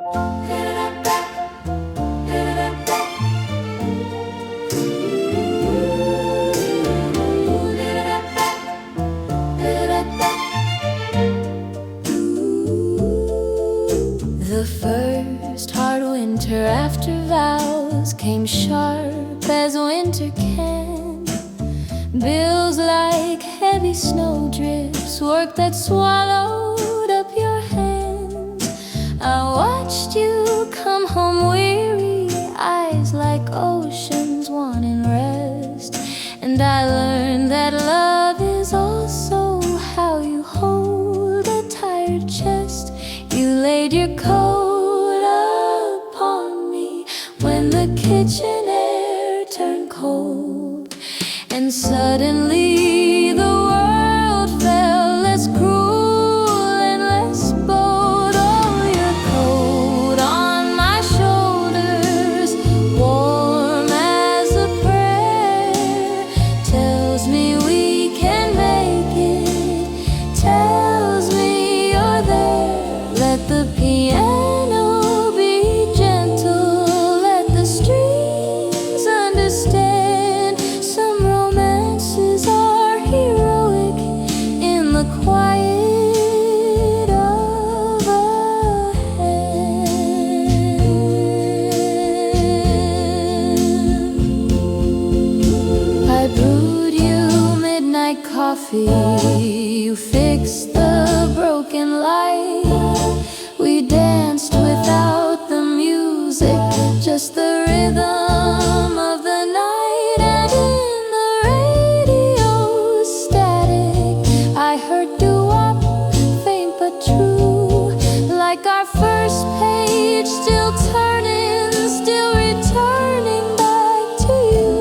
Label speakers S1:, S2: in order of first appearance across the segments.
S1: The first hard winter after vows came sharp as winter can. Bills like heavy snowdrifts, work that swallowed up your hands. I watched you come home weary, eyes like oceans wanting rest. And I learned that love is also how you hold a tired chest. You laid your coat upon me when the kitchen air turned cold, and suddenly the world felt less cruel and less bold. Oh, your coat on my shoulders, warm as a prayer, tells me we can make it, tells me you're there. Let the piano be gentle, let the strings understand. Some romances are heroic in the quiet of a hand. I brewed you midnight coffee, you fixed the broken light. We danced without the music, just the rhythm of the night. And in the radio static, I heard doo-wop, faint but true, like our first page, still turning, still returning back to you.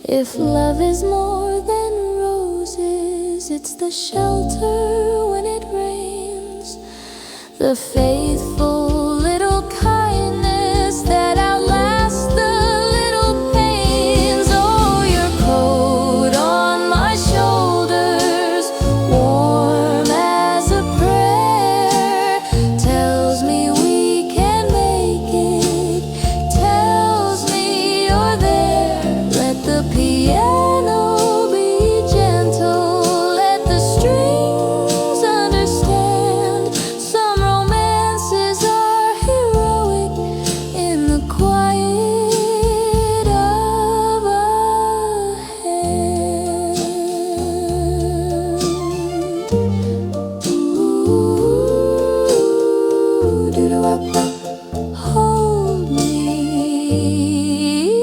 S1: If love is more than roses, it's the shelter when it rains, the faithful little kindness that outlasts the little pains. Oh, your coat on my shoulders, warm as a prayer, tells me we can make it, tells me you're there. Let the piano be gentle, let the strings understand. Some romances are heroic in the quiet of a hand. Ooh, doo-doo-wop-wop. Hold me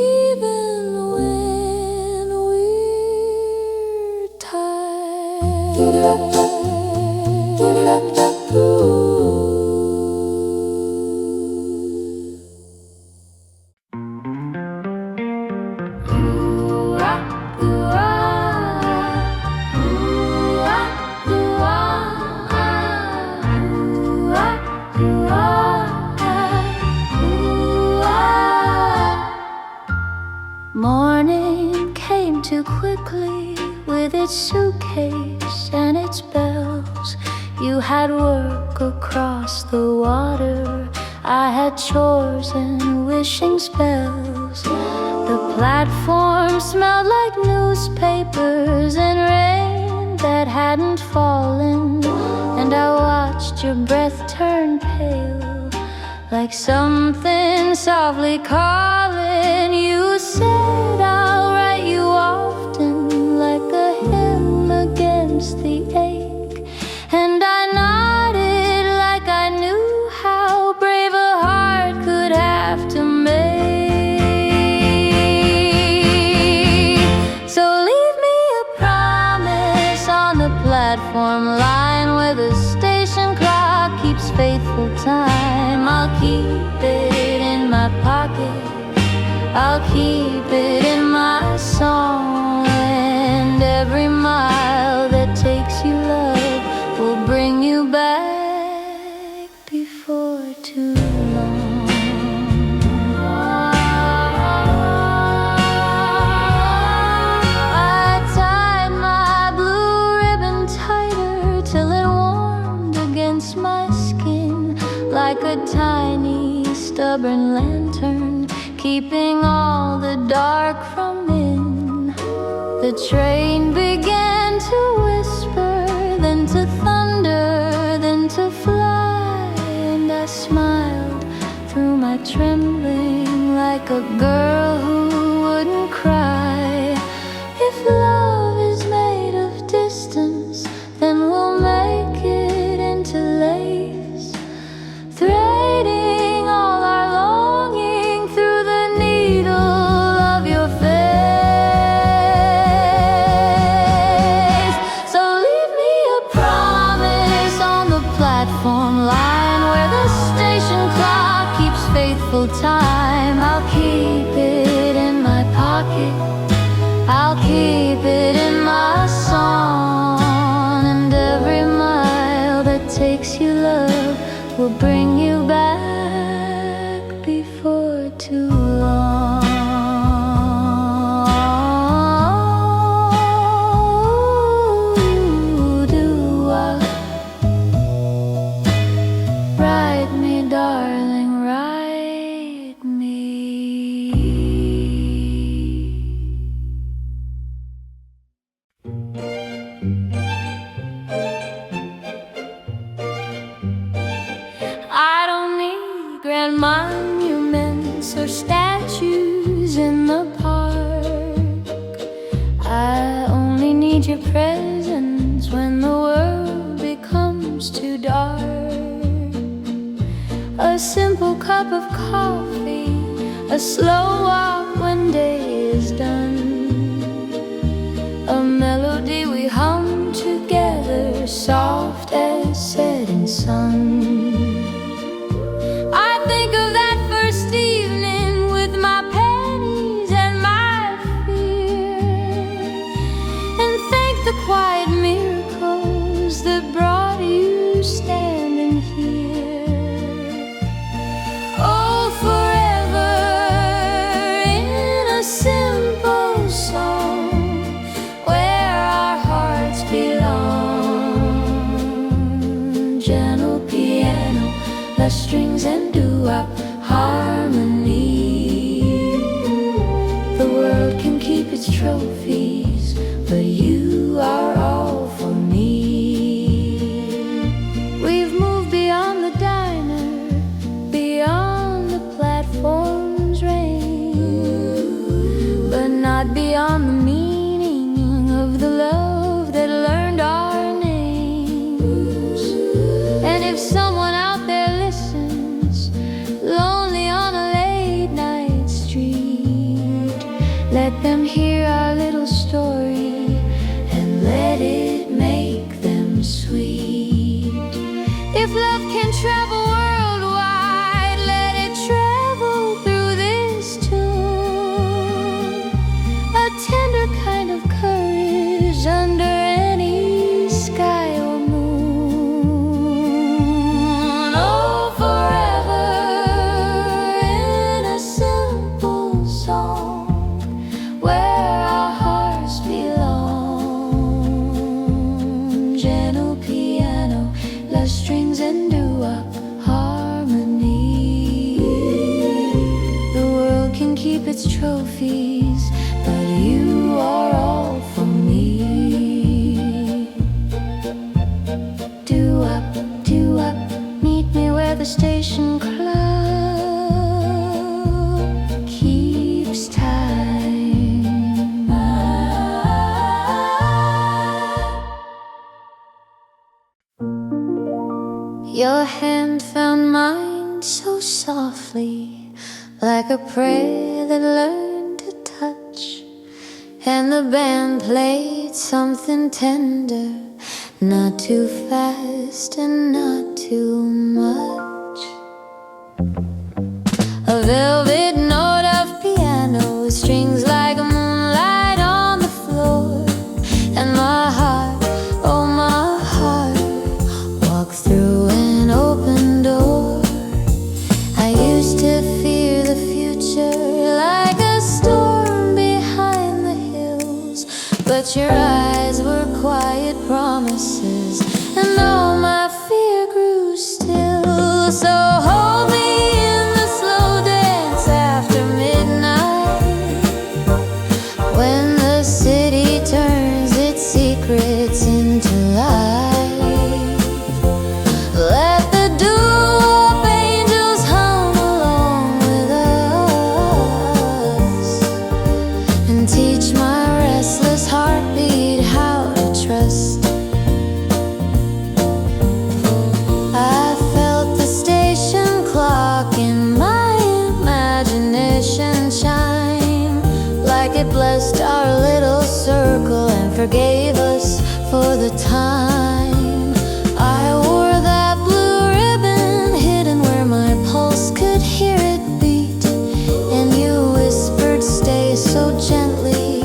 S1: even when we're tired. Doo-doo-wop-wop, doo-doo-wop-wop, ooh. Morning came too quickly with its suitcase and its bells. You had work across the water, I had chores and wishing spells. The platform smelled like newspapers and rain that hadn't fallen, and I watched your breath turn pale, like something softly calling. You said I'll write you often, like a hymn against the ache, and I nodded like I knew how brave a heart could have to make. So leave me a promise on the platform line where the station clock keeps faithful time. I'll keep it in my pocket, I'll keep it in my song, and every mile that takes you, love, will bring you back before too long. I tied my blue ribbon tighter till it warmed against my skin, like a tiny, stubborn lantern, keeping all the dark from in. The train began to whisper, then to thunder, then to fly, and I smiled through my trembling like a girl who wouldn't cry. If love is made of distance, then we'll make it into lace, threading all our longing through the needle of your face. So leave me a promise on the platform line where the station clock keeps faithful time. I'll keep it in my pocket, I'll keep it in my song, and every mile that takes you, love, will bring you back before too long. Do-wop. Ride me, darling, ride me. I don't need grand monuments or statues in the park. I only need your presence when the world becomes too dark. A simple cup of coffee, a slow walk when day is done, a melody we hum together, soft as setting sun. I think of that first evening with my pennies and my fear, and thank the quiet miracles that brought you standing here. Oh, forever in a simple song where our hearts belong. Gentle piano, lush strings and doo-wop harmony. The world can keep its trophies, but you are all for me. We've moved beyond the diner, beyond the platform's rain, but not beyond the meaning of the love that learned our names. And if someone out there listens, lonely on a late night street, let them hear our little story and let it make them sweet. If love can travel worldwide, let it travel through this tune. A tender kind of courage under any sky or moon. Oh, forever in a simple song where our hearts belong. Gentle piano, lush strings and doo-wop harmony. The world can keep its trophies, but you are all for me. Doo-wop, doo-wop, meet me where the station clock keeps time. Your hand found mine so softly, like a prayer that learned to touch. And the band played something tender, not too fast and not too much. A velvet note of piano, strings like moonlight on the floor. And my heart, oh my heart, walked through an open door. I used to fear the future like a storm behind the hills, but your eyes were quiet promises, and all my fear grew still. So hold me in the slow dance after midnight, when the city turns its secrets into light. Let the doo-wop angels hum along with us, and teach my restless heartbeat how to trust. I felt the station clock in my imagination chime, like it blessed our little circle and forgave us for the time. I wore that blue ribbon hidden where my pulse could hear it beat, and you whispered stay so gently,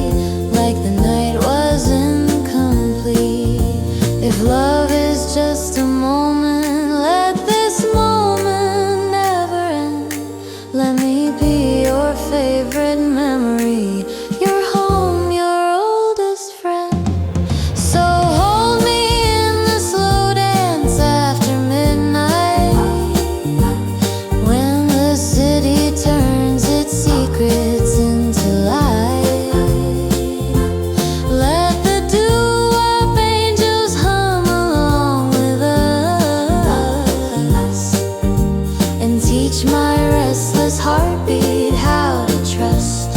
S1: like the night was incomplete. If love is just a moment, let this moment never end. Let me be your favorite memory, your home, your oldest friend. So hold me in the slow dance after midnight, when the city turns its secrets into light. Let the doo-wop angels hum along with us, and teach my restless heartbeat how to trust.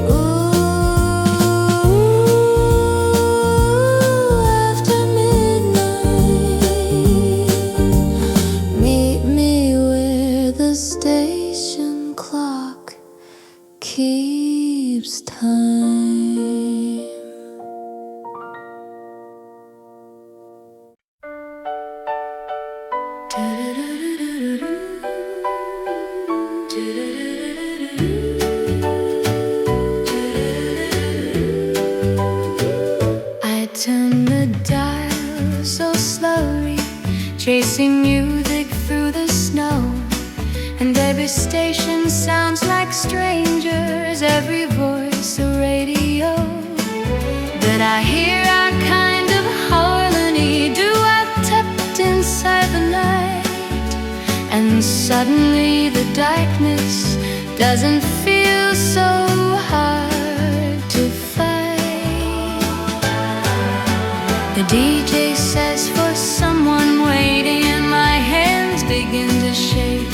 S1: Ooh, after midnight, meet me where the station clock keeps time. I turned the dial so slowly, chasing music through the snow, and every station sounds like strangers, every voice a radio. But I hear a kind of harmony, duet-tucked inside the night, and suddenly the darkness doesn't feel so hard to fight. The DJ says for someone waiting, and my hands begin to shake,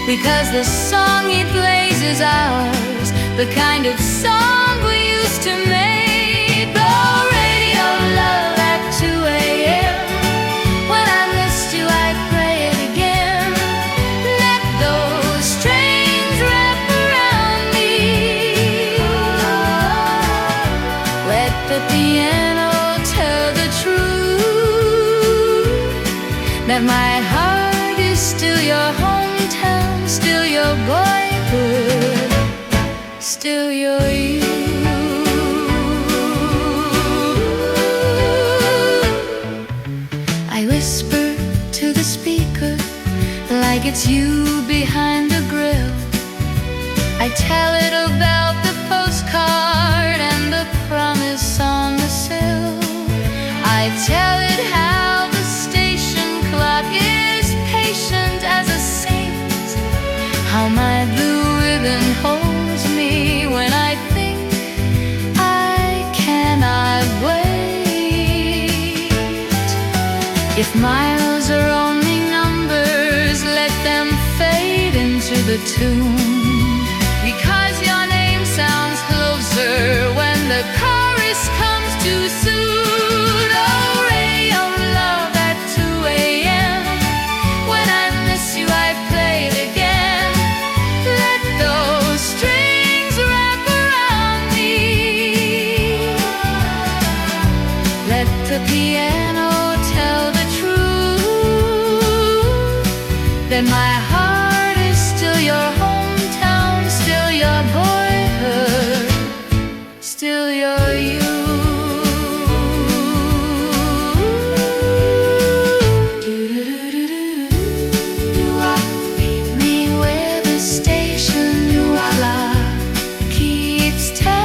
S1: because the song he plays is ours, the kind of song we used to make. Oh, radio love at 2 a.m. When I missed you, I play it again. Let those strings wrap around me. Let the piano tell the truth, that my heart is still your hometown, still your boyhood, still your youth. I whisper to the speaker like it's you behind the grill. I tell it about the postcard and the promise on the sill. I tell it how the station clock is patient as a saint, how my blue ribbon holds me when I think I cannot wait. If miles are only numbers, let them fade into the tune, because your name sounds closer when the chorus comes too soon. Oh, radio love at 2 a.m. When I miss you, I play it again. Let those strings wrap around me. Let the piano tell the truth, that my heart is still your hometown, still your boyhood, still your youth. Meet me where the station clock keeps time.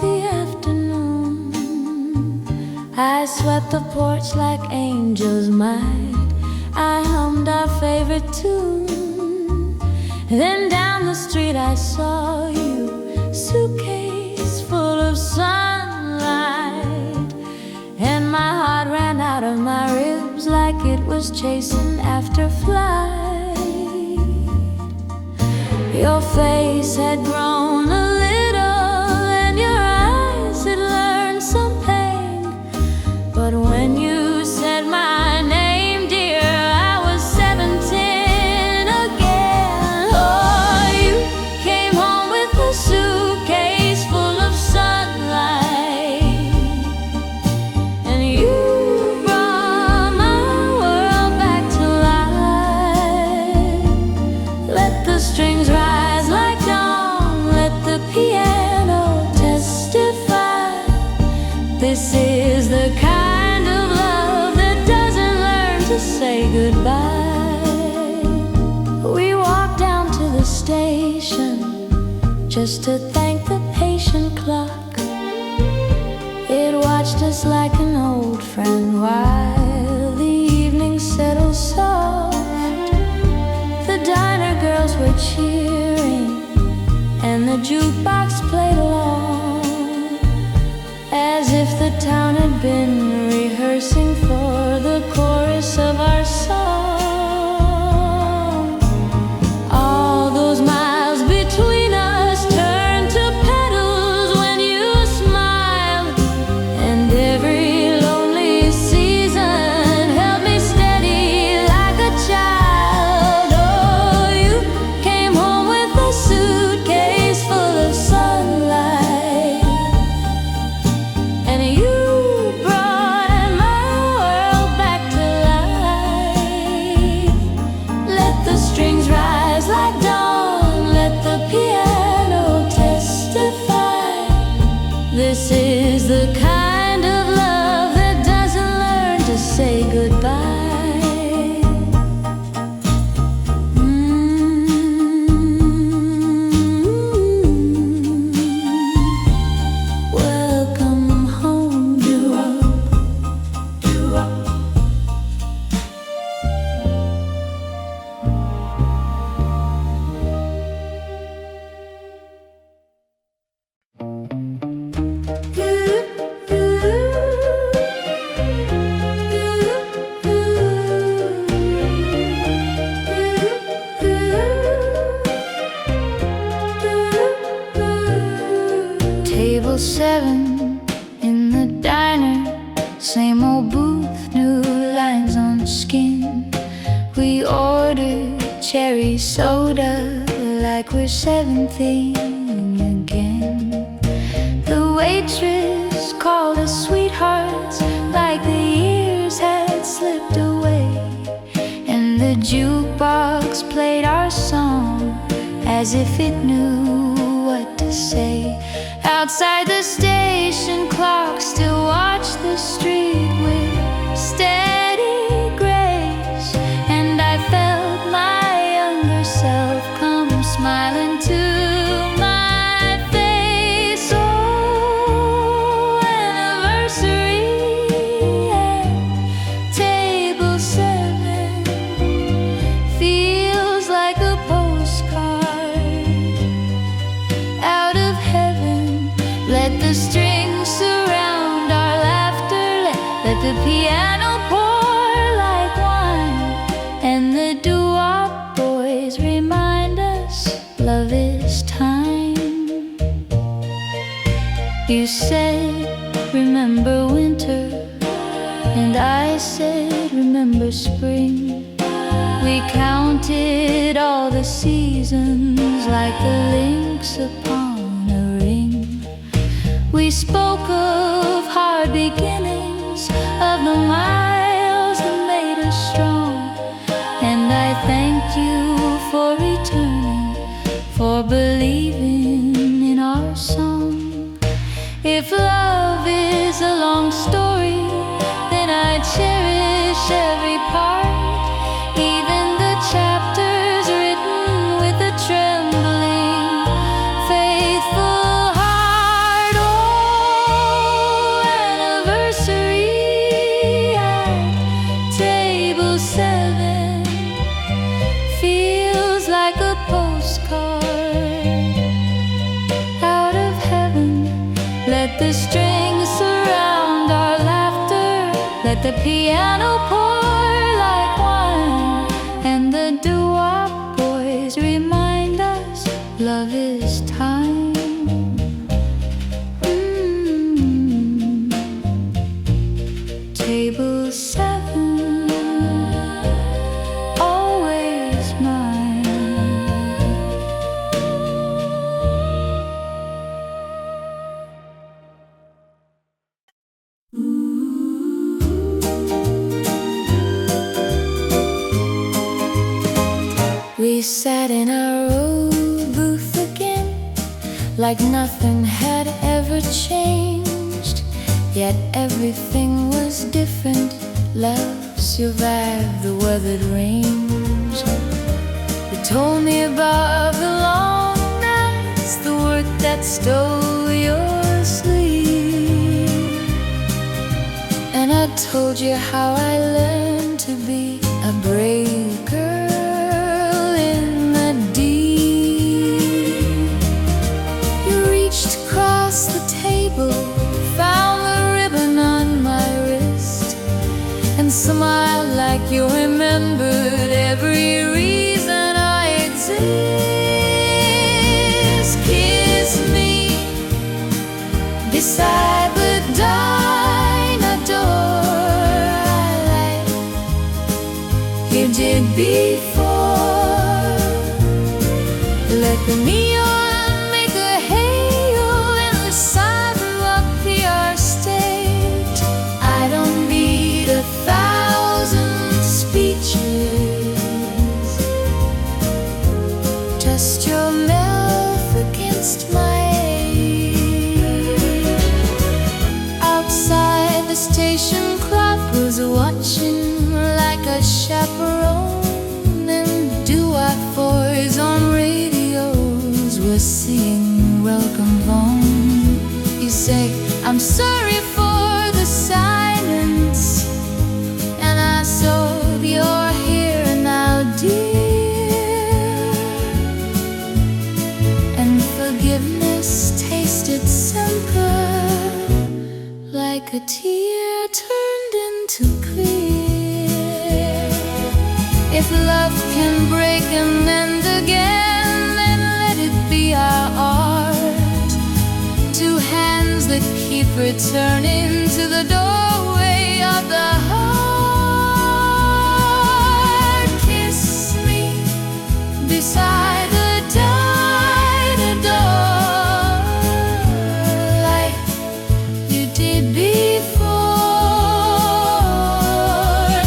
S1: the afternoon. I swept the porch like angels might. I hummed our favorite tune. Then down the street I saw you, suitcase full of sunlight, and my heart ran out of my ribs like it was chasing after flight. Your face had grown a little and your eyes had learned some pain, but when you said my name, dear, I was 17 again. Oh, you came home with a suitcase full of sunlight, and you brought my world back to life. Let the strings rise like dawn, let the piano testify. This is the kind of love that doesn't learn to say goodbye. We walked down to the station just to thank the patient clock. It watched us like an old friend while the evening settled soft. The diner girls were cheering and the jukebox played along, as if the town had been rehearsing for the chorus of our song. All those miles between us turned to petals when you smiled, and every lonely season held me steady like a child. Oh, you came home with a suitcase full of sunlight, and you brought my world back to life. Let the strings rise like dawn, let the piano testify. This is the kind of love that doesn't learn to say goodbye. Welcome home, Table 7 in the diner, same old booth, new lines on skin. We ordered cherry soda like we're 17 again. The waitress called us sweethearts like the years had slipped away, and the jukebox played our song as if it knew what to say. Outside the station clock still watched the street with steady grace, and I felt my younger self come smiling to my face. Oh, anniversary at table 7 feels like a postcard out of heaven. Let the strings surround our laughter, let the piano pour like wine, and the doo-wop boys remind us love is time. You said, remember winter, and I said, remember spring. We counted all the seasons like the links upon a ring. We spoke of hard beginnings, of the miles that made us strong, and I thanked you for returning, for believing in our song. If love is a long story, then I cherish every part, even the chapters written with a trembling, faithful heart. Oh, piano pour like wine, and the doo-wop boys remind us love is time. Table 7, always mine. We sat in our old booth again, like nothing had ever changed. Yet everything was different. Love survived the weathered range. You told me about the long nights, the work that stole your sleep. And I told you how I learned to be a brave girl in the deep. You reached across the table, found the ribbon on my wrist, and smiled like you remembered every reason I exist. Kiss me beside the diner door, like you did before. Let the neon make a halo in the sidewalk PR state. I don't need 1,000 speeches, just your mouth against my ear. Outside the station clock was watching like a chaperone, and doo-wop-boys on radios were singing welcome home. You say, I'm sorry for the silence, and I saw you're here now, dear. And forgiveness tasted simple, like a tear turned into clear. If love can break and mend again, then let it be our art. Two hands that keep returning to the doorway of the heart. Kiss me beside the diner door, like you did before.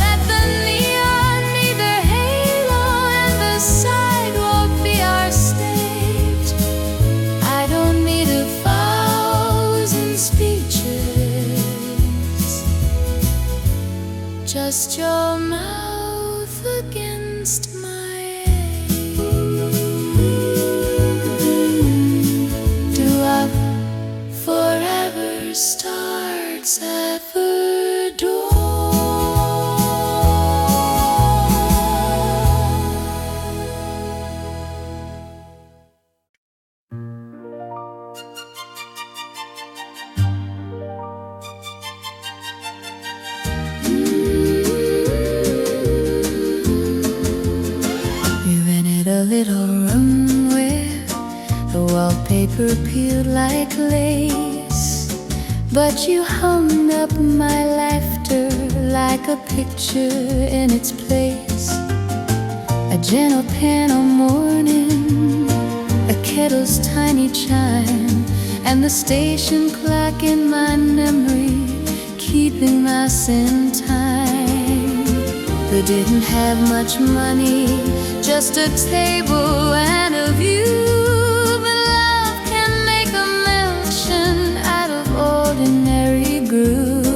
S1: Let the neon be the halo and the sidewalk be our stage. I don't need 1,000 speeches, just your mouth against my doo-wop forever starts at the door. You rented a little room where the wallpaper peeled like lace, but you hung up my laughter like a picture in its place. A gentle piano morning, a kettle's tiny chime, and the station clock in my memory keeping us in time. We didn't have much money, just a table and a view, but love can make a mansion out of ordinary groove.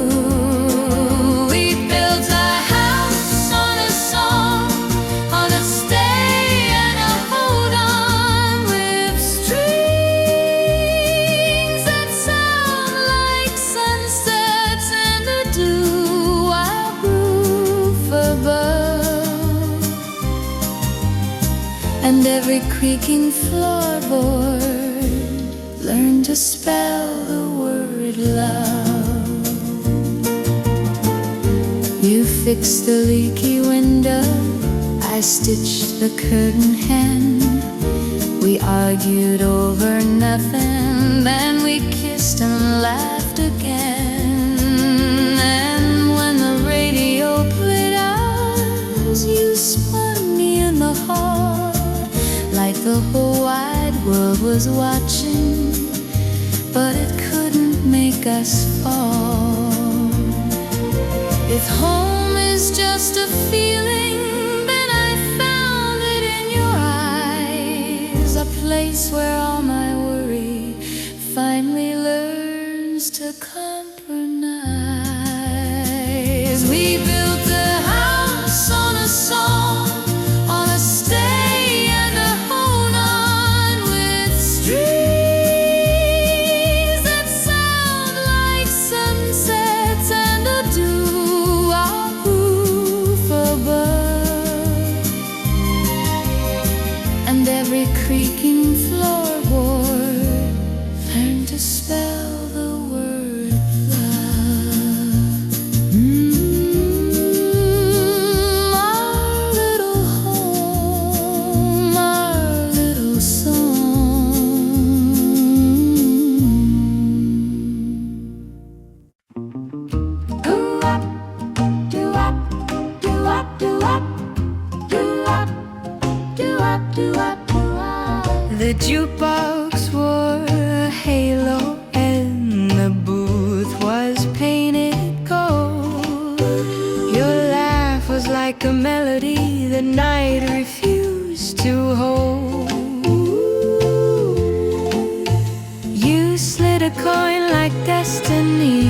S1: We built a house on a song, on a stay and a hold on, with strings that sound like sunsets and a doo-wop roof above, and every creaking floorboard learned to spell the word love. fixed the leaky window, I stitched the curtain hen. We argued over nothing, then we kissed and laughed again. And when the radio played ours, you spun me in the heart, like the whole wide world was watching, but it couldn't make us fall. If home is just a feeling, then I found it in your eyes, a place where all my worry finally learns to compromise. We built a house on a song, on a stay and a hold on, with streets that sound like sunsets and a dew on roof above, and every creaking floorboard learned to spell the word love. Our little home, our little song. Do-wop, do-wop, do-wop, do-wop, do-wop, do-wop, do-wop, do-wop. The jukebox wore a halo and the booth was painted gold. Your laugh was like a melody the night refused to hold. You slid a coin like destiny.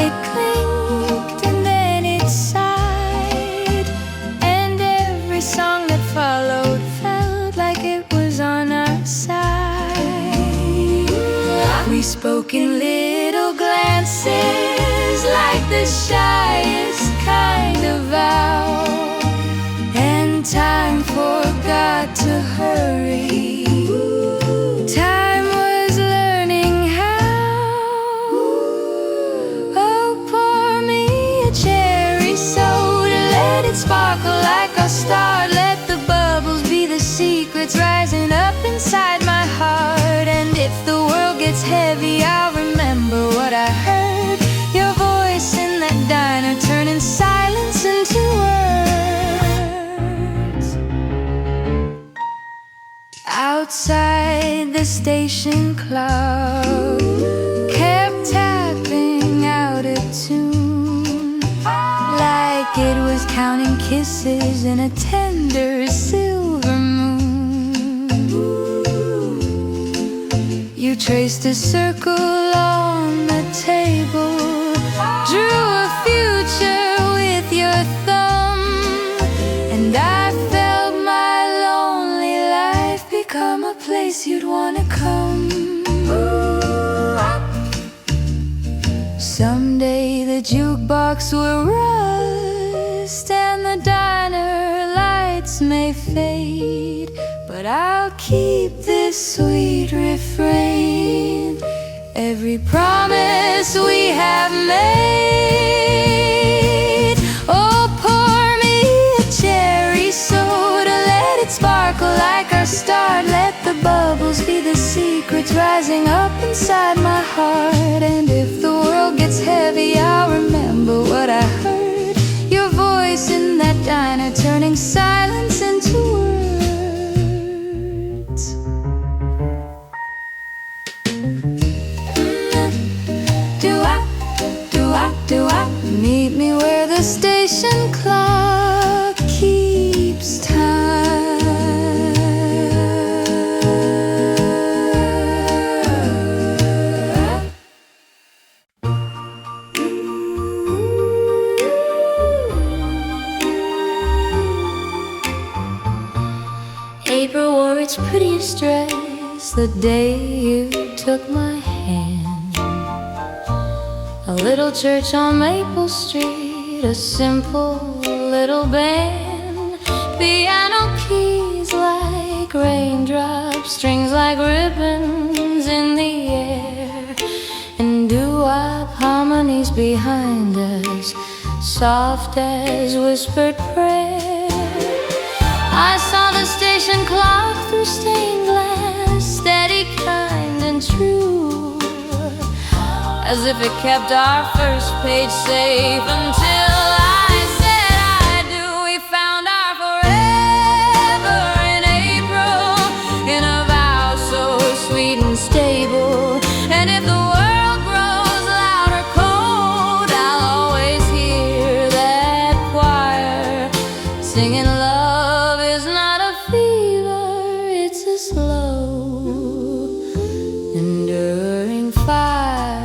S1: It clinked and then it sighed, and every song that followed felt like it was on our side. We spoke in little glances, like the shyest kind of vow, and time forgot to hurry. Time was learning how. Oh, pour me a cherry soda, let it sparkle like a star. Let the bubbles be the secrets rising up inside my heart. And if the world gets heavy, I'll remember what I heard, your voice in that diner turning silence into words. Outside, the station clock kept tapping out a tune, like it was counting kisses in a tender silver moon. You traced a circle on the table, drew a future with your thumb, and I felt my lonely life become a place you'd wanna come. Someday the jukebox will rust and the diner lights may fade, but I'll keep this sweet refrain, every promise we have made. Oh, pour me a cherry soda, let it sparkle like our start. Let the bubbles be the secrets rising up inside my heart. And if the world gets heavy, I'll remember what I heard, your voice in that diner turning silence into words. Do-wop, do-wop, do-wop, meet me where the station clock keeps time. April wore its prettiest dress the day you took my hand. A little church on Maple Street, a simple little band, piano keys like raindrops, strings like ribbons in the air, and doo-wop harmonies behind us, soft as whispered prayer. I saw the station clock through stained glass, steady, kind, and true, as if it kept our first page safe until I said I do. We found our forever in April, in a vow so sweet and stable. And if the world grows loud or cold, I'll always hear that choir singing, love is not a fever, it's a slow, enduring fire.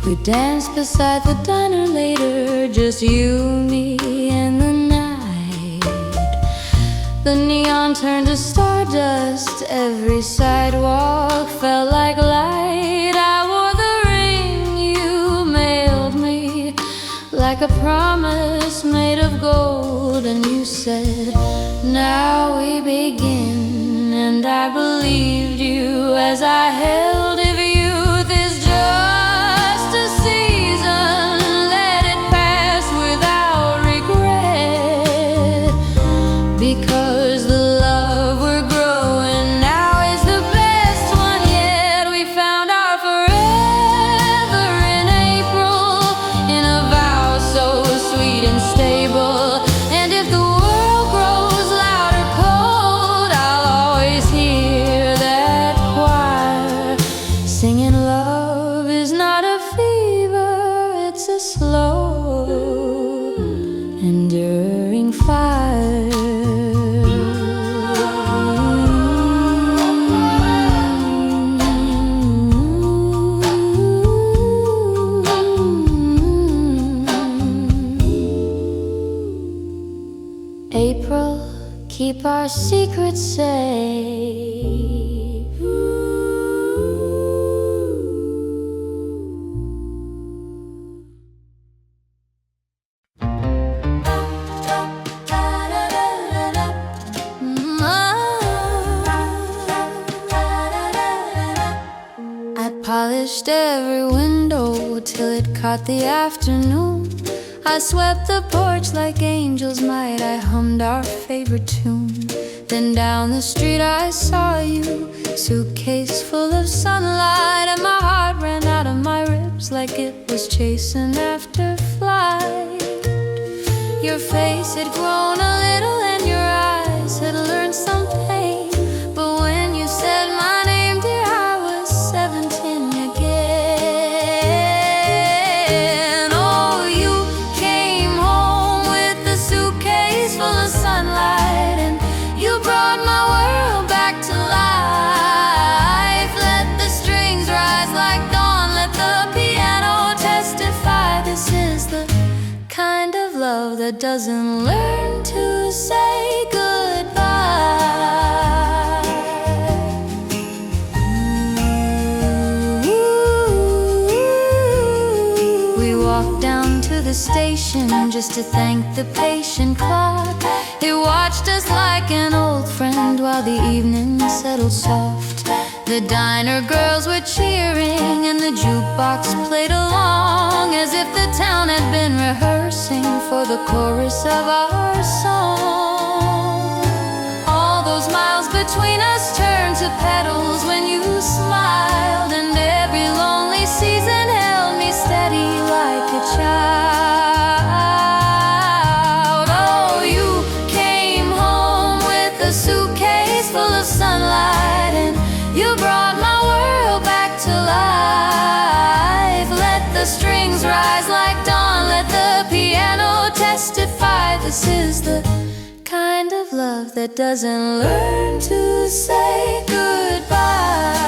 S1: We danced beside the diner later, just you, me, and the night. The neon turned to stardust, every sidewalk felt like light. I wore the ring you mailed me, like a promise made of gold. And you said, now we begin. And I believed you as I held. If youth is just a season, let it pass without regret, because the love we're growing now is the best one yet. We found our forever in April, in a vow so sweet and stable. And if the world grows loud or cold, I'll always hear that choir singing, love is not a fever, it's a slow, enduring fire. April, keep our secrets safe. I polished every window till it caught the afternoon. I swept the porch like angels might. I hummed our favorite tune. Then down the street I saw you, suitcase full of sunlight, and my heart ran out of my ribs like it was chasing after flight. Your face had grown a little and your eyes had learned some pain, but when you said my name, dear, I was 17 again. Oh, you came home with a suitcase full of sunlight, and you brought my world back to life. Let the strings rise like dawn, let the piano testify. This is the kind of love that doesn't learn to say goodbye. We walked down to the station just to thank the patient clock. It watched us like an old friend while the evening settled soft. The diner girls were cheering and the jukebox played along, as if the town had been rehearsing for the chorus of our song. All those miles between us turned to petals when you smiled, and every lonely season held me steady like a child. Oh, you came home with a suitcase full of sunlight, and you brought my world back to life. Let the strings rise like dawn, let the piano testify. This is the kind of love that doesn't learn to say goodbye.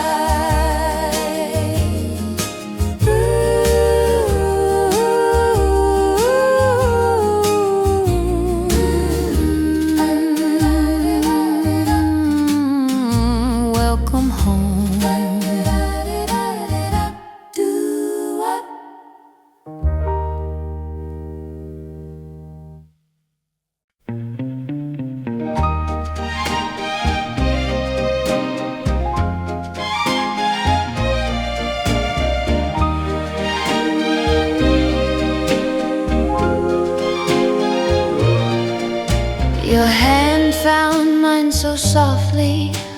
S1: Welcome home.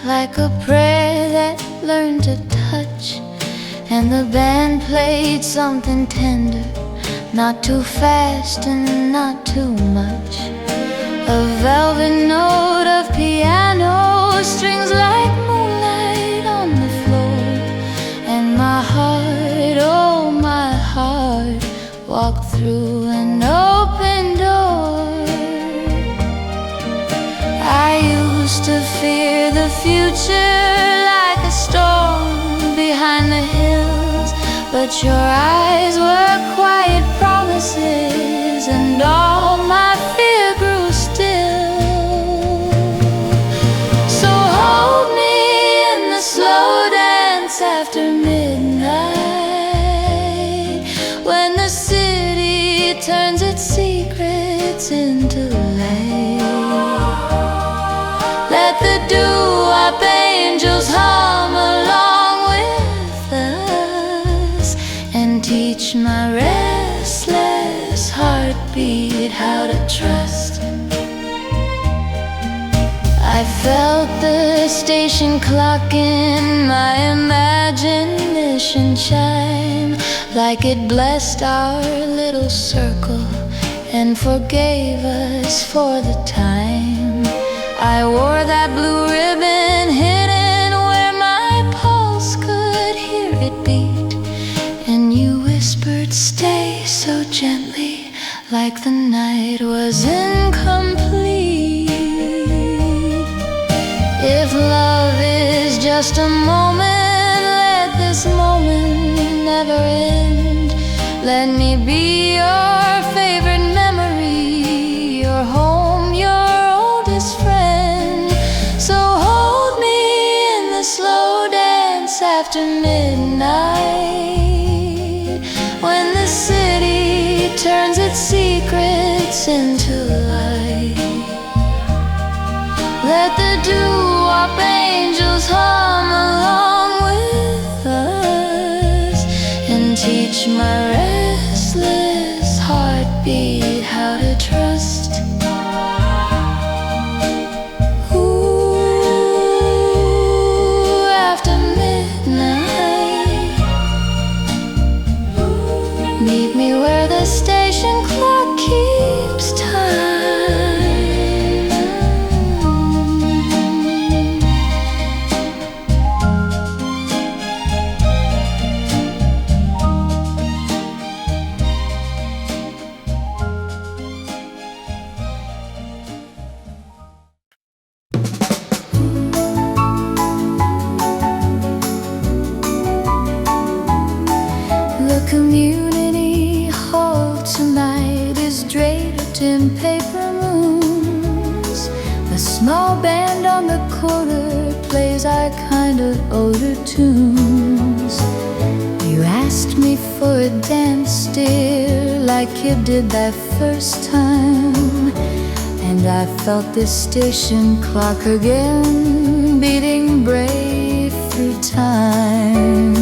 S1: like a prayer that learned to touch. And the band played something tender, not too fast and not too much. A velvet note of piano, strings like moonlight on the floor. And my heart, oh my heart, walked through an open door. I used to fear the future like a storm behind the hills, but your eyes were quiet promises, and all my fear grew still. So hold me in the slow dance after midnight, when the city turns its secrets into light. Let the doo-wop angels hum along with us, and teach my restless heartbeat how to trust. I felt the station clock in my imagination chime, like it blessed our little circle and forgave us for the time. I wore that blue ribbon hidden where my pulse could hear it beat, and you whispered, stay, so gently, like the night was incomplete. If love is just a moment, let this moment never end. Let me be your favorite memory, your home, your oldest friend. So hold me in the slow dance after midnight, when the city turns its secrets into light. Let the doo-wop angels hum along with us, and teach my restless heartbeat how to trust. Ooh, after midnight, meet me where the station clock keeps time. The community hall tonight is draped in paper moons. A small band on the corner plays our kind of older tunes. You asked me for a dance, dear, like you did that first time, and I felt this station clock again, beating brave through time.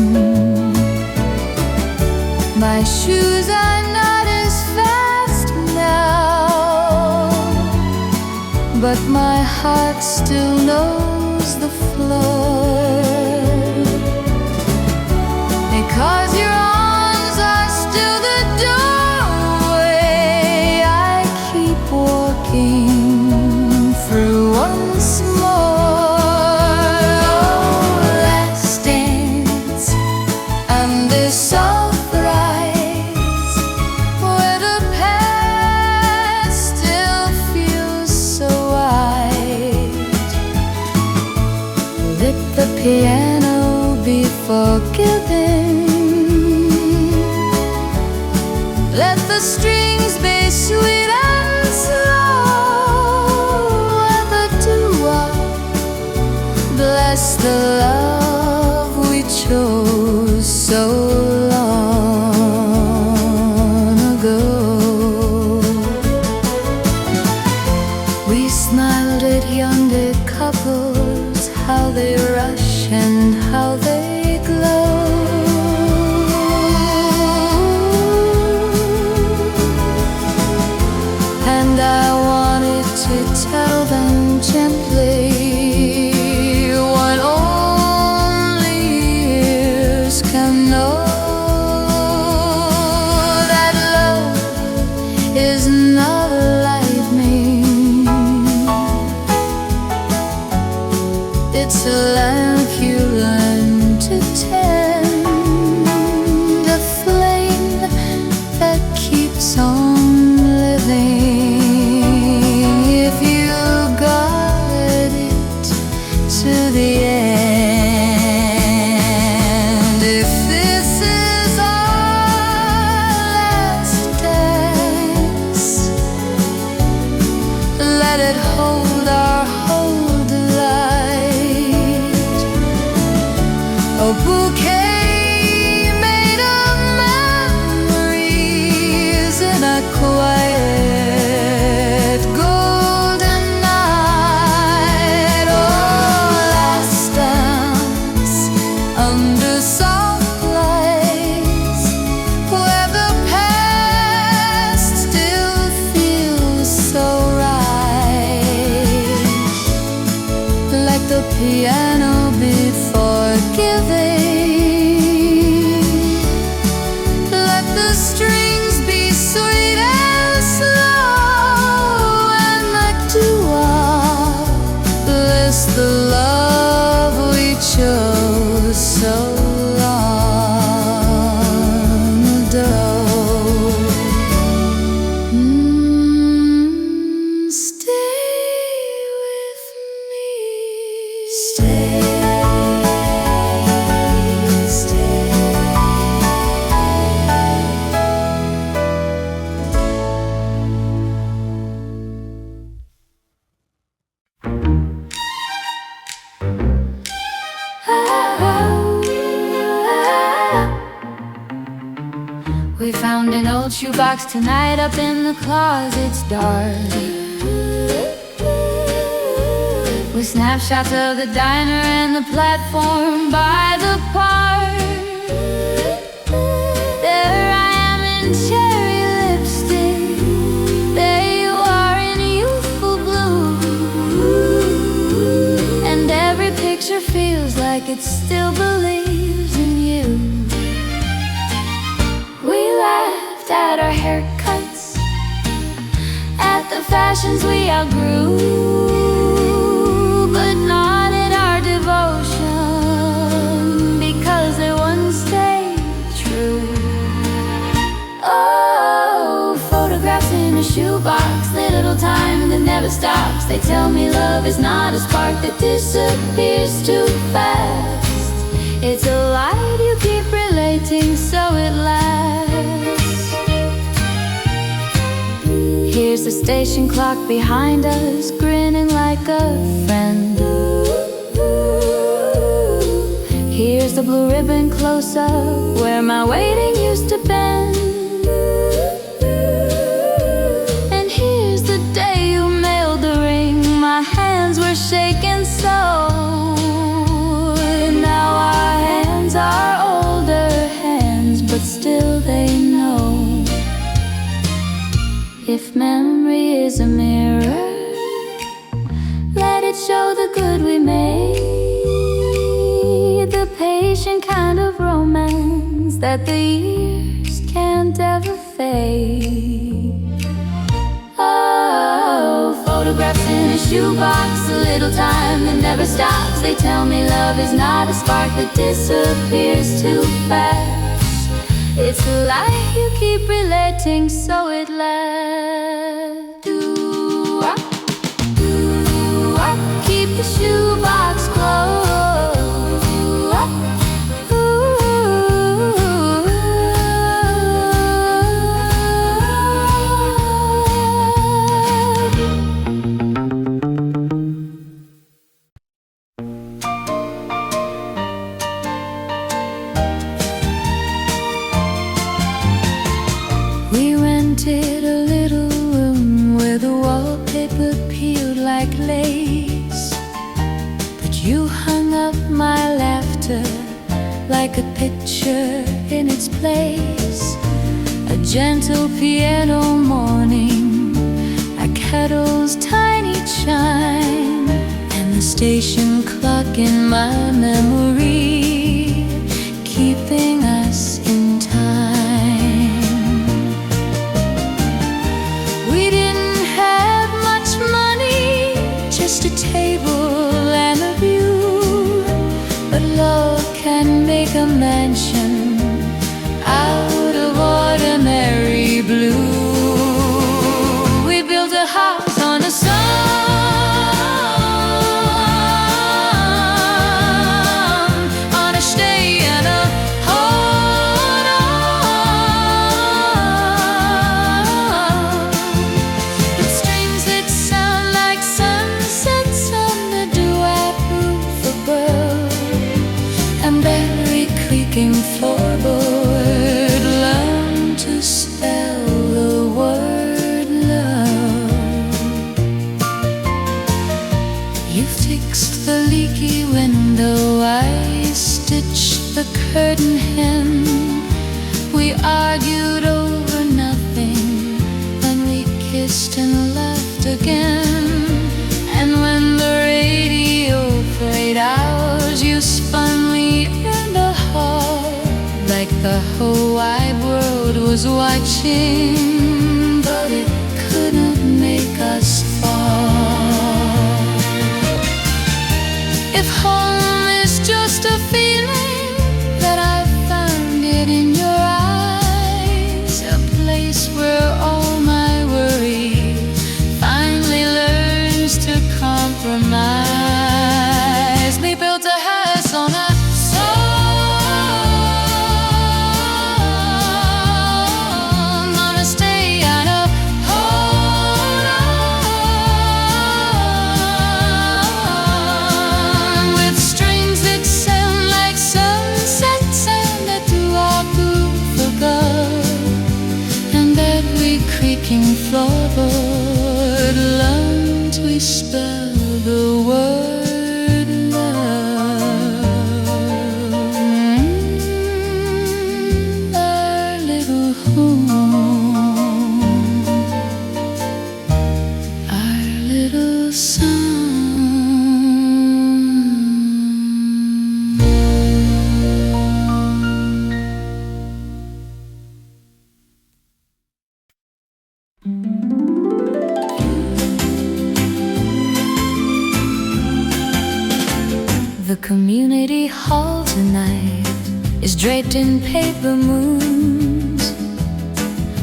S1: My shoes are not as fast now, but my heart still knows the floor. Because your arms are still the doorway, I keep walking through once more. Oh, let's dance under soft lights, where the past still feels so white. Let the piano be forgiven. Let the strings be sweet and slow, and the doo-wop bless the love we chose so long ago. We smiled at younger couples, how they rush and how they glow. And I wanted to tell them gently, We found an old shoebox tonight up in the closet's dark, with snapshots of the diner and the platform by the park. There I am in cherry lipstick, there you are in youthful blue, and every picture feels like it still believes in you. We laughed at our haircuts, at the fashions we outgrew, but not in our devotion, because they wouldn't stay true. Oh, photographs in a shoebox, little time that never stops. They tell me love is not a spark that disappears too fast. It's a light you keep relating so it lasts. Here's the station clock behind us, grinning like a friend. Here's the blue ribbon close up, where my waiting used to bend. And here's the day you mailed the ring, my hands were shaking so. Now our hands are older hands, but still they know. If memory is a mirror, let it show the good we made, the patient kind of romance that the years can't ever fade. Oh, photographs in a shoebox, a little time that never stops. They tell me love is not a spark that disappears too fast. It's a lie you keep relating so it lasts. Do-wop, do-wop, keep the shoebox closed. Do-wop, we rented a little room where the wallpaper peeled like lace, but you hung up my laughter like a picture in its place. A gentle piano morning, a kettle's tiny chime, and the station clock in my memory, keeping us in time. We didn't have much money, just a table and a view, but love can make a mansion out of ordinary blue. We built a house on a song, on a stay and a hold on, with strings that sound like sunsets on the duet roof above, and berry creaking floorboard learn to spell the word love. You fixed the leaky window, I stitched the curtain hem. We argued over nothing, then we kissed and laughed again. And when the radio played ours, you spun me in the hall like the whole wide world was watching, but it couldn't make us fall. If home is just a feeling, that I found it in your eyes, a place where all my worry finally learns to compromise. We built a house on a song, on a stay and a hold on, looking forward, learned we spell the word love. Our little home, our little sun. The community hall tonight is draped in paper moons.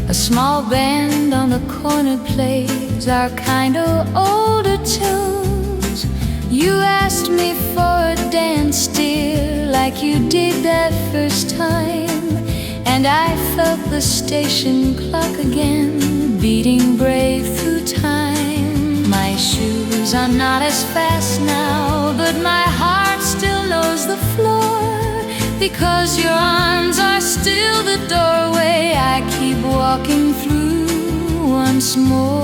S1: A small band on the corner plays our kind of older tunes. You asked me for a dance, dear, like you did that first time, and I felt the station clock again, beating brave through time. My shoes are not as fast now, but my heart still knows the floor, because your arms are still the doorway I keep walking through once more.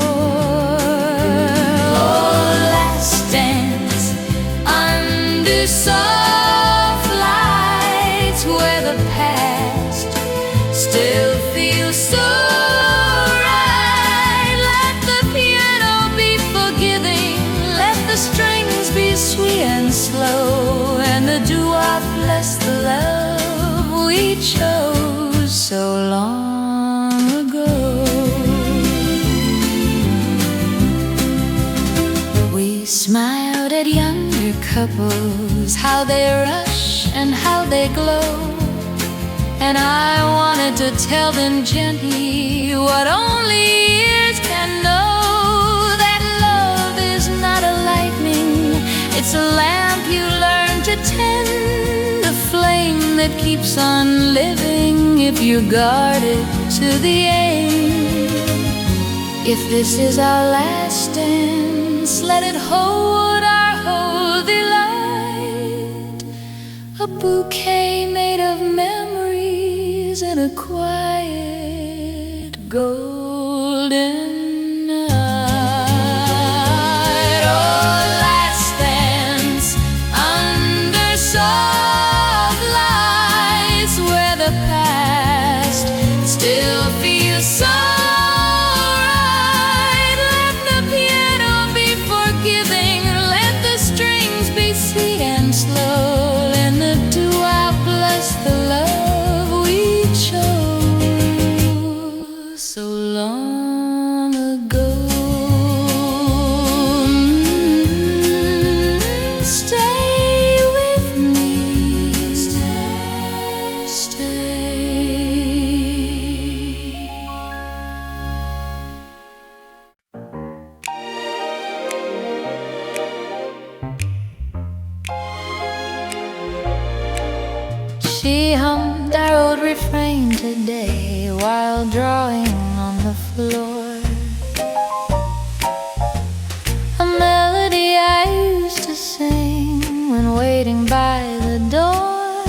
S1: Oh, last dance under soft lights, where the past still feels so right. Let the piano be forgiving, let the strings be sweet and slow, and the doo-wop bless the love we chose so long ago. We smiled at younger couples, how they rush and how they glow, and I wanted to tell them gently what only ears can know, that love is not a lightning, it's a lamp you learn to tend, a flame that keeps on living if you guard it to the end. If this is our last dance, let it hold our holy light, a bouquet made of memories in a quiet golden night. Oh, last dance under soft lights, where the past still feels so right. Let the piano be forgiving, let the strings be sweet and slow, and the doo-wop bless the love we chose so long ago. Stay with me, stay. She hummed our old refrain today while drawing on the floor, a melody I used to sing when waiting by the door.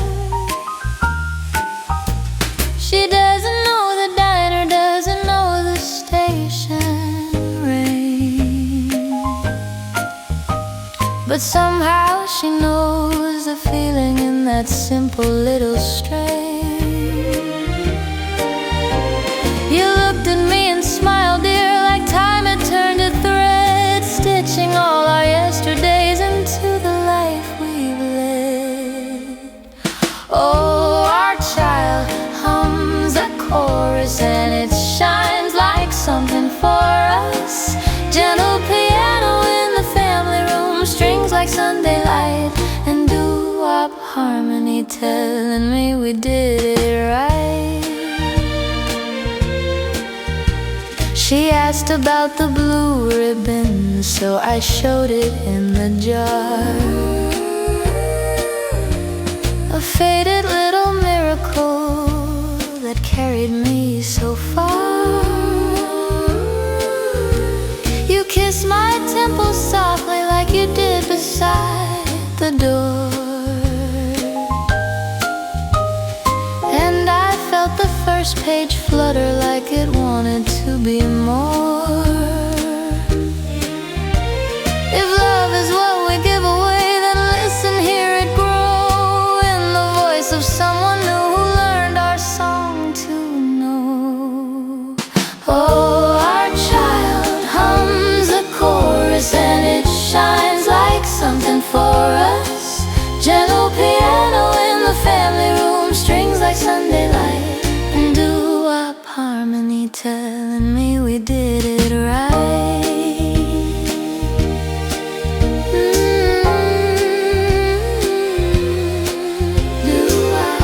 S1: She doesn't know the diner, doesn't know the station ring, but somehow she knows the feeling in that simple little strain. You looked at me and smiled, dear, like time had turned a thread, stitching all our yesterdays into the life we've led. Oh, our child hums a chorus and it shines like something for us. Gentle piano in the family room, strings like Sunday light, and doo-wop harmony telling me we did it right. She asked about the blue ribbon, so I showed it in the jar, a faded little miracle that carried me so far. You kissed my temple softly like you did beside the door, and I felt the first page flutter like it wanted to be more. like Sunday light, and doo-wop harmony telling me we did it right. Doo-wop,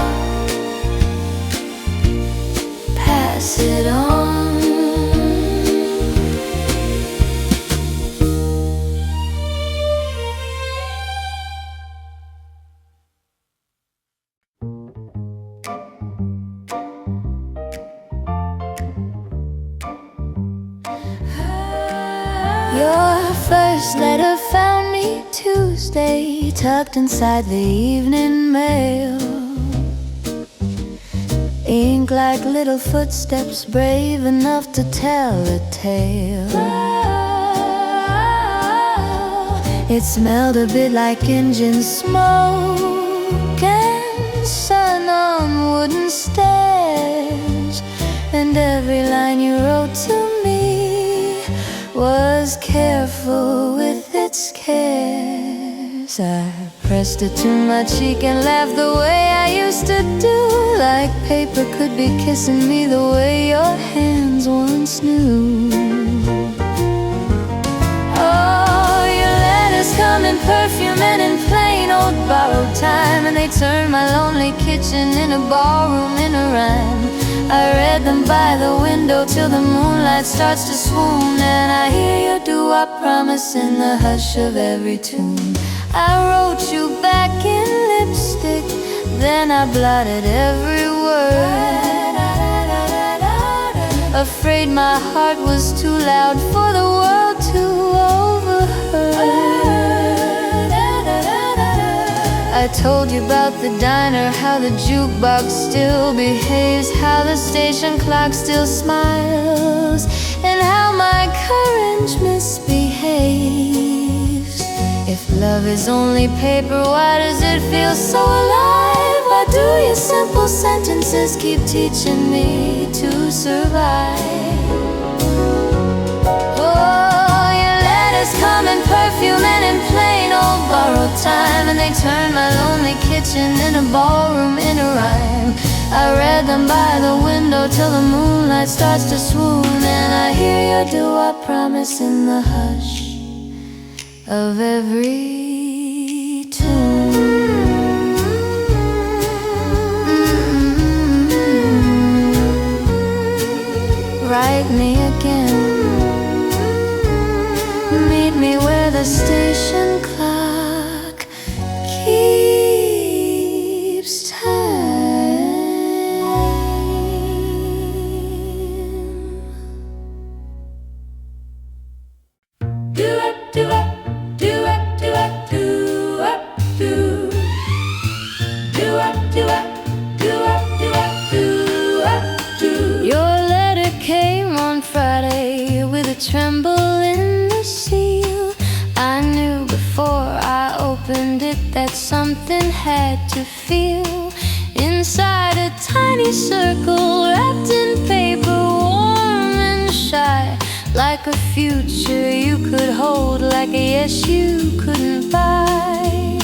S1: pass it on. Your first letter found me Tuesday, tucked inside the evening mail. Ink like little footsteps, brave enough to tell a tale. It smelled a bit like engine smoke and sun on wooden stairs. And every line you wrote to me was careful with its cares. I pressed it to my cheek and laughed the way I used to do, like paper could be kissing me the way your hands once knew. Oh, your letters come in perfume and in plain old borrowed time, and they turn my lonely kitchen in a ballroom in a rhyme. I read them by the window till the moonlight starts to swoon, and I hear your doo-wop promise in the hush of every tune. I wrote you back in lipstick, then I blotted every word, afraid my heart was too loud for the world to overhear. I told you about the diner, how the jukebox still behaves, how the station clock still smiles, and how my courage misbehaves. If love is only paper, why does it feel so alive? Why do your simple sentences keep teaching me to survive? Oh, your letters come in perfume and in plain old borrowed time, and they turn my lonely kitchen in a ballroom in a rhyme. I read them by the window till the moonlight starts to swoon, and I hear your doo-wop promise in the hush of every tune. Write me again, meet me where the station clock keeps time. Do-up, do-up, do-up, do-up, do-up, do. Do-up, do-up, do-up, do-up, do-up, do. Your letter came on Friday with a tremble in the seal. I knew before I opened it that something had to feel. Inside a tiny circle wrapped in paper, warm and shy, like a future you could hold, like a yes you couldn't buy.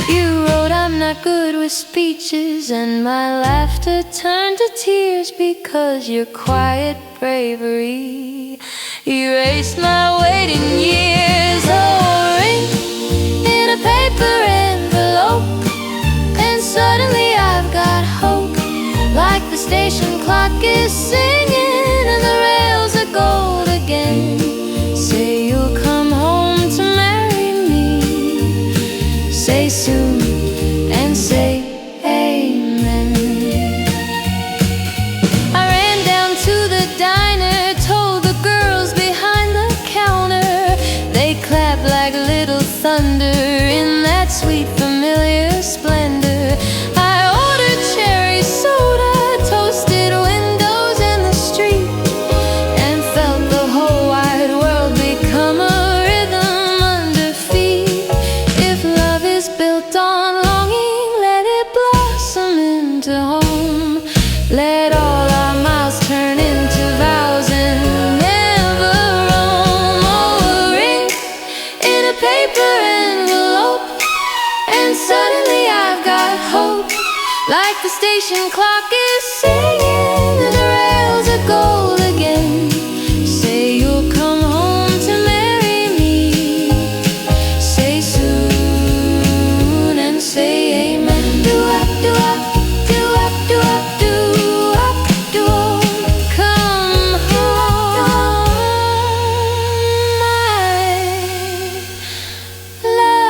S1: You wrote, I'm not good with speeches, and my laughter turned to tears, because your quiet bravery erased my waiting years. Oh, ring in a paper envelope, and suddenly I've got hope, like the station clock is singing and the rails are gold again. Say you'll come home to marry me, say soon, and say amen. I ran down to the diner, told the girls behind the counter. They clapped like little thunder in that sweet familiar splendor. I ordered cherry soda, toasted windows in the street, and felt the whole wide world become a rhythm under feet. If love is built on longing, let it blossom into home. Let all our miles turn into vows and never roam. Oh, a ring in a paper envelope, and suddenly I've got hope, Like the station clock is singing and the rails are gold again. Say you'll come home to marry me. Say soon and say amen. Do-up, do-up, do-up, do-up, do-up, do-up. Come home, my love.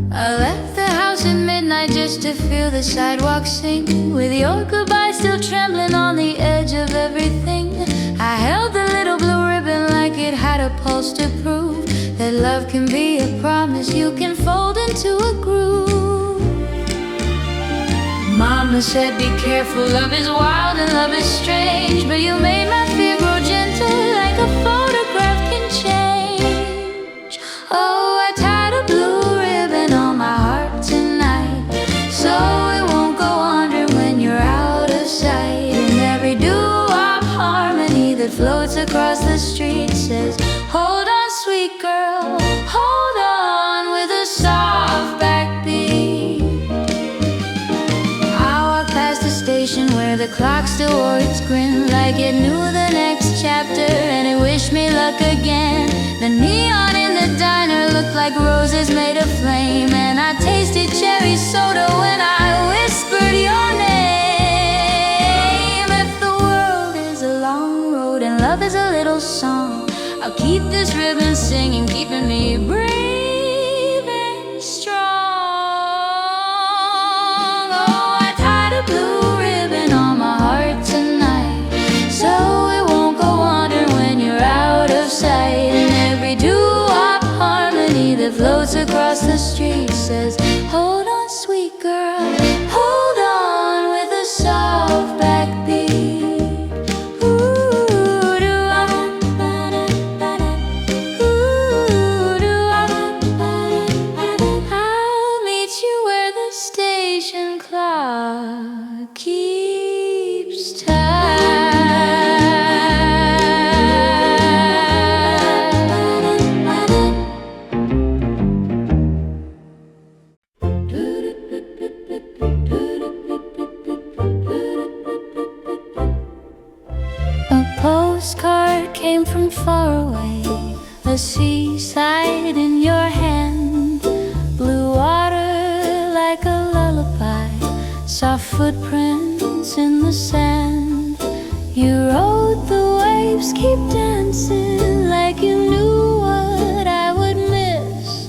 S1: I left the house at midnight just to feel the sidewalk sink, with your goodbye still trembling on the edge of everything. I held the little blue ribbon like it had a pulse to prove that love can be a promise you can fold into a groove. Mama said be careful, love is wild and love is strange, but you made my fear grow gentle like a photograph can change. Oh, I tied a blue ribbon on my heart tonight, so it won't go under when you're out of sight. And every doo-wop harmony that floats across the street says, hold on, sweet girl, hold on, with a soft backbeat. I walked past the station where the clock still wore its grin, like it knew the next chapter and it wished me luck again. The neon in the diner looked like roses made of flame, and I tasted cherry soda when I whispered your name. If the world is a long road and love is a little song, I'll keep this ribbon singing, keeping me brave and strong. Oh, I tied a blue ribbon on my heart tonight, so it won't go under when you're out of sight. And every doo-wop harmony that floats across the street says, hold on, sweet girl, hold on, with a soft backbeat. Ooh, doo-wop, ooh, doo-wop. I'll meet you where the station clock keeps time. A postcard came from far away, a seaside in your hand, blue water like a lullaby, soft footprints in the sand. You rode the waves, keep dancing like you knew what I would miss.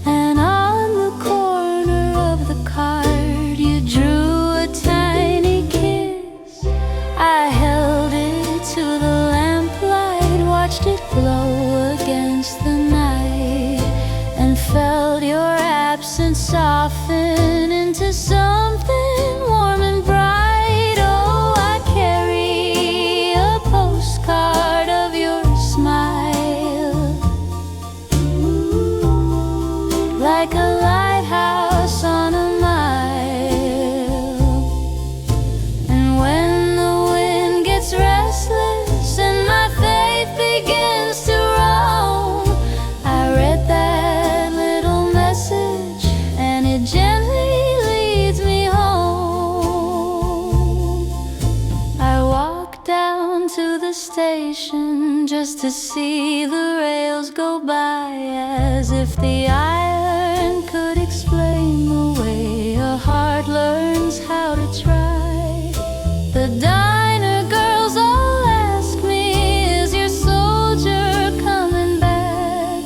S1: And on the corner of the card you drew a tiny kiss. I held it to the lamplight, watched it glow against the night, and felt your absence soften into something warm and bright. Oh, I carry a postcard of your smile, like a lighthouse on a mile. And when the wind gets restless and my faith begins to roam, I read that little message and it gently leads me home. I walk down to the station just to see the rails go by, as if the iron could explain the way a heart learns how to try. The diner girls all ask me, is your soldier coming back?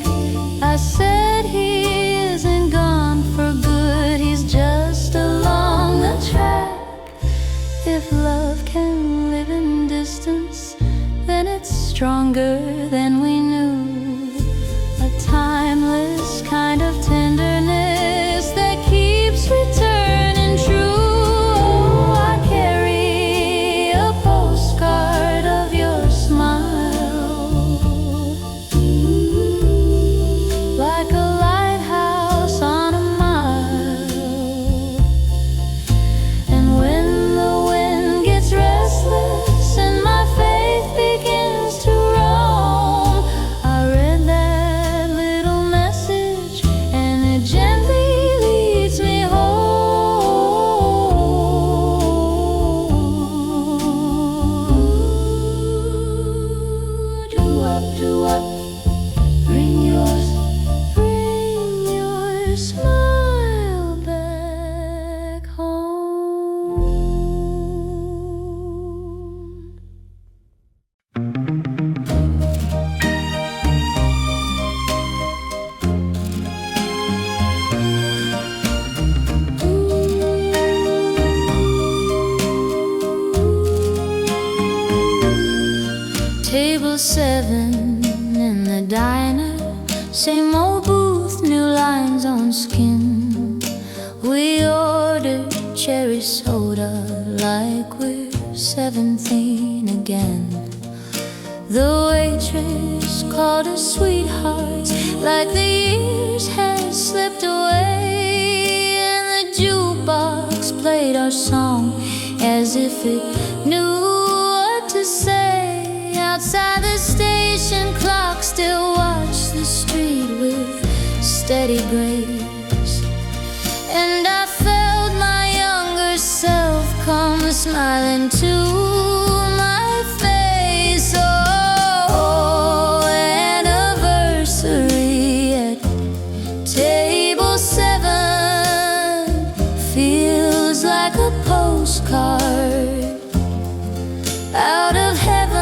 S1: I said he isn't gone for good, he's just along the track. If love can live in distance, then it's stronger than we knew. A timeless kind of tenderness that keeps returning true. Oh, I carry a postcard of your smile, like a lighthouse on a mile. 7 in the diner, same old booth, new lines on skin. We ordered cherry soda like we're 17 again. The waitress called us sweethearts like the years had slipped away, and the jukebox played our song as if it knew what to say. Outside the station clock still watched the street with steady grace, and I felt my younger self come smiling to my face. Oh, anniversary at table 7 feels like a postcard out of heaven.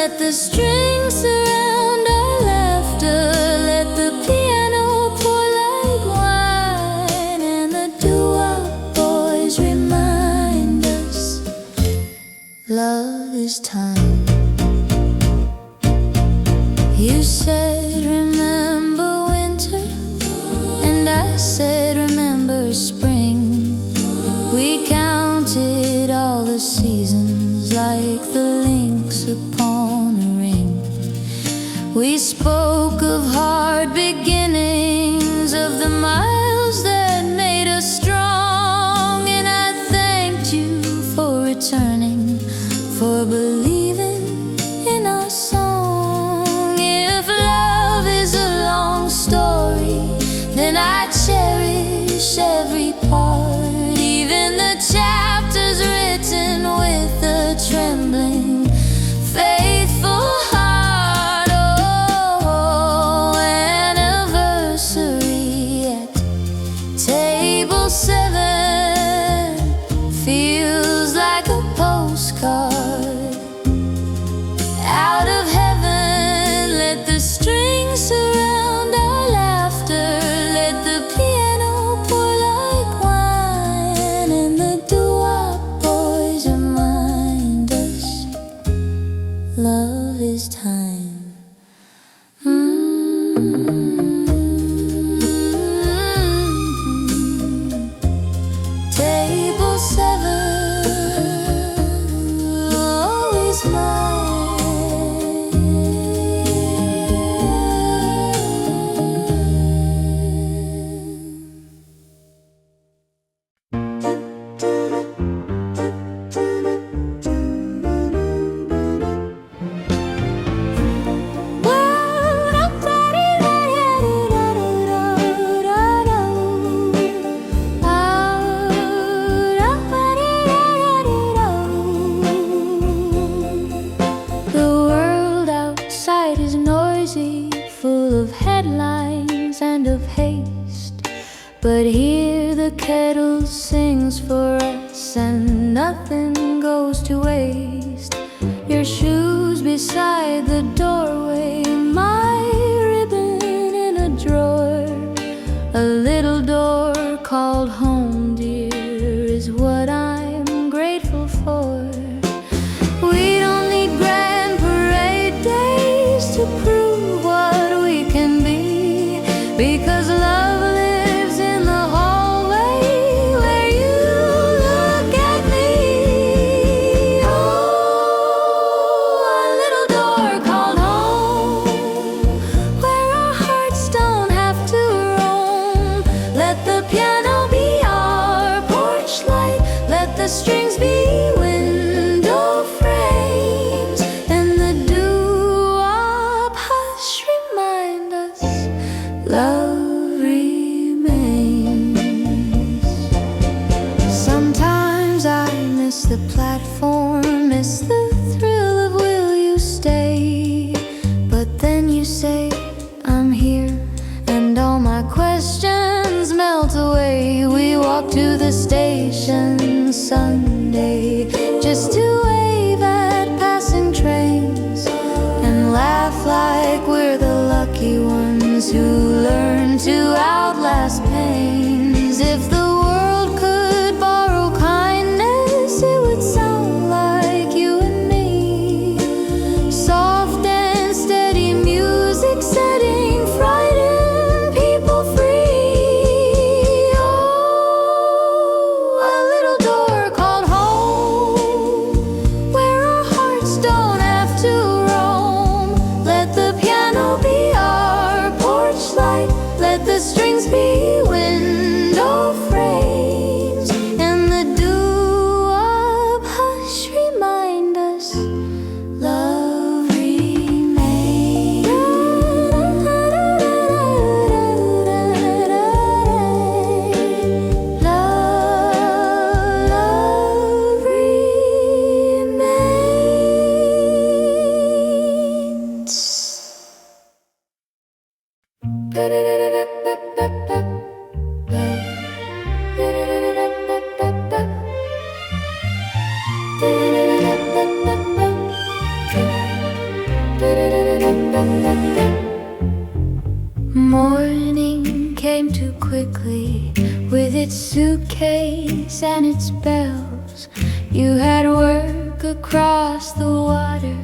S1: Let the strings surround our laughter, let the piano pour like wine, and the doo-wop boys remind us love is time. You said remember winter, and I said remember spring. We counted all the seasons like the links upon a ring. We spoke of hard beginnings, of the miles that made us strong, and I thanked you for returning, for believing in our song. If love is a long story, then I cherish every part, even the chapters written with a trembling, faithful heart. Oh, anniversary at table 7 feels like a postcard out of heaven. Let the strings surround our laughter, let the piano pour like wine, and the doo-wop boys remind us love is time. Table 7, always mine. The world outside is noisy, full of headlines and of haste, but here the kettle sings for us and nothing goes to waste. Your shoes beside the doorway, my ribbon in a drawer, a little door called home, dear, is what I'm grateful for. We don't need grand parade days to prove what we can be, because love lives in the hallway where you look at me. Oh, a little door called home, where our hearts don't have to roam. Let the piano be our porch light, let the strings be window frames, and the doo-wop hush remind us love remains. Sometimes I miss the platform, miss the thrill of will you stay, but then you say I'm here, and all my questions melt away. We walk to the station Sunday just to wave at passing trains and laugh like we're the lucky ones who learn to outlast pains. If the world could borrow kindness, it would sound like you and and its bells. You had work across the water,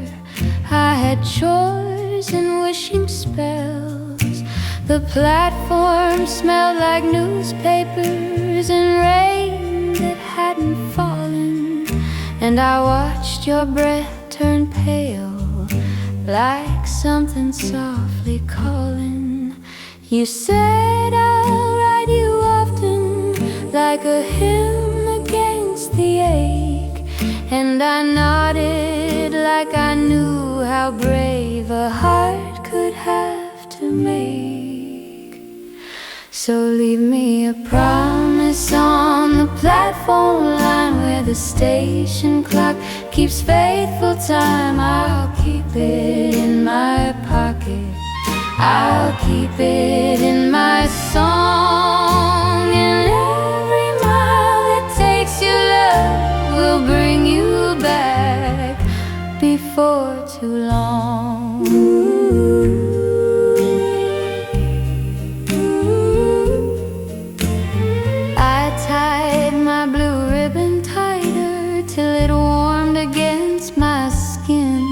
S1: I had chores and wishing spells. The platform smelled like newspapers and rain that hadn't fallen, and I watched your breath turn pale like something softly calling. You said I'll write you often, like a hymn against the ache, and I nodded like I knew how brave a heart could have to make. So leave me a promise on the platform line where the station clock keeps faithful time. I'll keep it in my pocket, I'll keep it in my song, and every mile that takes your love will bring you back before too long. I tied my blue ribbon tighter till it warmed against my skin,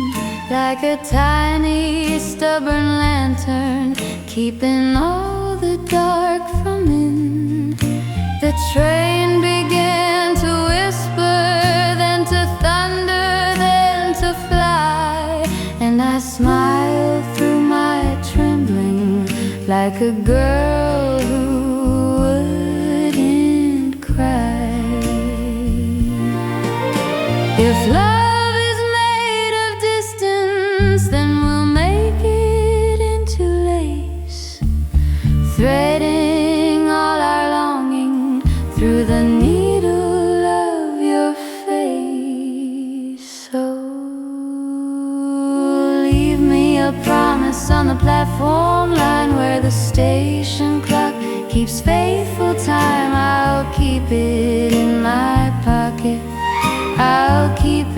S1: like a tiny stubborn lantern, keeping all the dark from in. The train began to whisper, then to thunder, then to fly, and I smiled through my trembling like a girl who wouldn't cry. If love is made of distance, then we'll make it into lace, threading all our longing through the needle of your face. So leave me a promise on the platform line where the station clock keeps faithful time. I'll keep it in my pocket, I'll keep